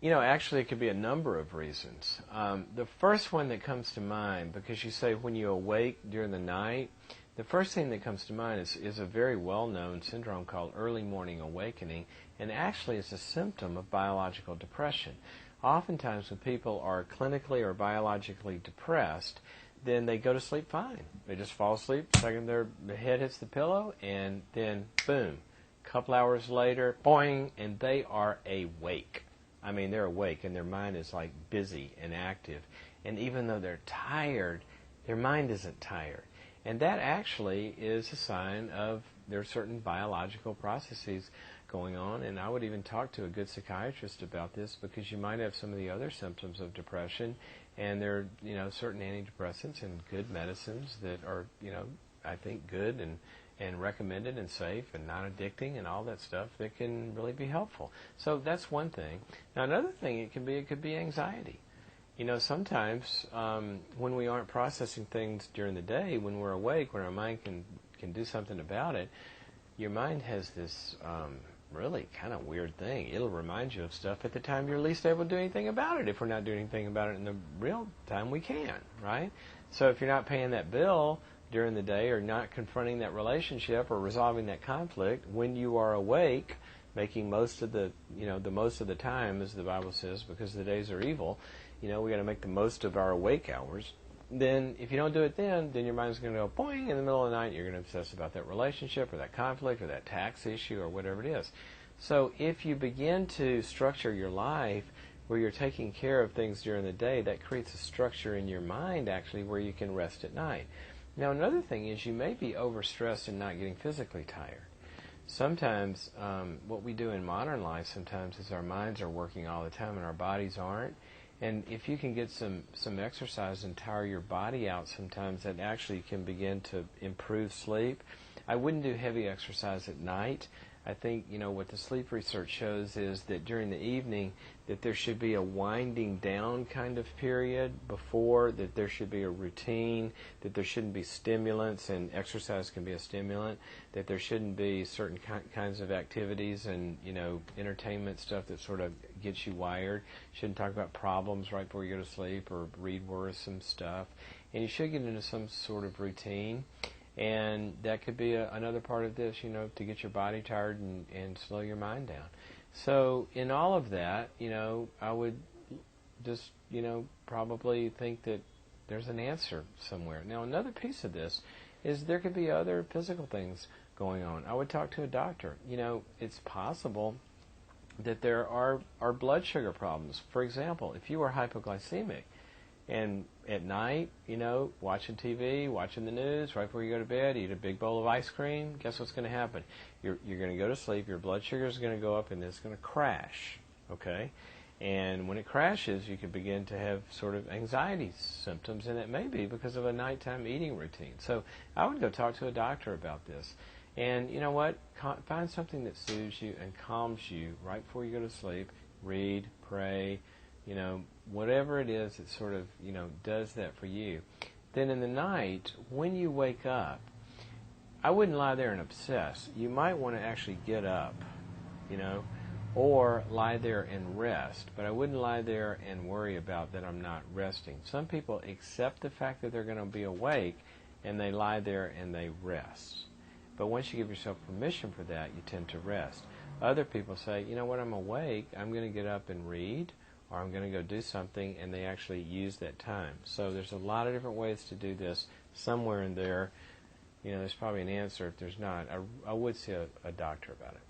Actually, it could be a number of reasons. The first one that comes to mind, because you say when you awake during the night, the first thing that comes to mind is a very well-known syndrome called early morning awakening, and actually it's a symptom of biological depression. Oftentimes when people are clinically or biologically depressed, then they go to sleep fine. They just fall asleep the second their head hits the pillow, and then boom, a couple hours later, boing, and they are awake. I mean, they're awake and their mind is like busy and active. And even though they're tired, their mind isn't tired. And that actually is a sign of there are certain biological processes going on. And I would even talk to a good psychiatrist about this, because you might have some of the other symptoms of depression. And there are, certain antidepressants and good medicines that are, I think good and recommended and safe and non-addicting and all that stuff that can really be helpful. So that's one thing. Now another thing it could be anxiety. Sometimes when we aren't processing things during the day, when we're awake, when our mind can do something about it, your mind has this really kind of weird thing. It'll remind you of stuff at the time you're least able to do anything about it. If we're not doing anything about it in the real time, we can, right? So if you're not paying that bill during the day, or not confronting that relationship or resolving that conflict, when you are awake, making most of the most of the time, as the Bible says, because the days are evil, we got to make the most of our awake hours. Then if you don't do it then your mind's going to go boing in the middle of the night. You're going to obsess about that relationship or that conflict or that tax issue or whatever it is. So if you begin to structure your life where you're taking care of things during the day, that creates a structure in your mind actually where you can rest at night. Now another thing is you may be overstressed and not getting physically tired. Sometimes what we do in modern life sometimes is our minds are working all the time and our bodies aren't. And if you can get some exercise and tire your body out sometimes, that actually can begin to improve sleep. I wouldn't do heavy exercise at night. I think, what the sleep research shows is that during the evening that there should be a winding down kind of period before, that there should be a routine, that there shouldn't be stimulants, and exercise can be a stimulant, that there shouldn't be certain kinds of activities and, entertainment stuff that sort of gets you wired. Shouldn't talk about problems right before you go to sleep or read worrisome stuff. And you should get into some sort of routine. And that could be another part of this, to get your body tired and slow your mind down. So in all of that, I would just, probably think that there's an answer somewhere. Now another piece of this is there could be other physical things going on. I would talk to a doctor. It's possible that there are blood sugar problems. For example, if you are hypoglycemic, and at night, watching TV, watching the news, right before you go to bed, eat a big bowl of ice cream, guess what's going to happen? You're going to go to sleep, your blood sugar is going to go up, and it's going to crash, okay? And when it crashes, you could begin to have sort of anxiety symptoms, and it may be because of a nighttime eating routine. So I would go talk to a doctor about this. And you know what? Find something that soothes you and calms you right before you go to sleep. Read, pray, whatever it is that sort of, does that for you. Then in the night, when you wake up, I wouldn't lie there and obsess. You might want to actually get up, or lie there and rest. But I wouldn't lie there and worry about that I'm not resting. Some people accept the fact that they're going to be awake, and they lie there and they rest. But once you give yourself permission for that, you tend to rest. Other people say, I'm awake, I'm going to get up and read, or I'm going to go do something, and they actually use that time. So there's a lot of different ways to do this. Somewhere in there, there's probably an answer. If there's not, I would see a doctor about it.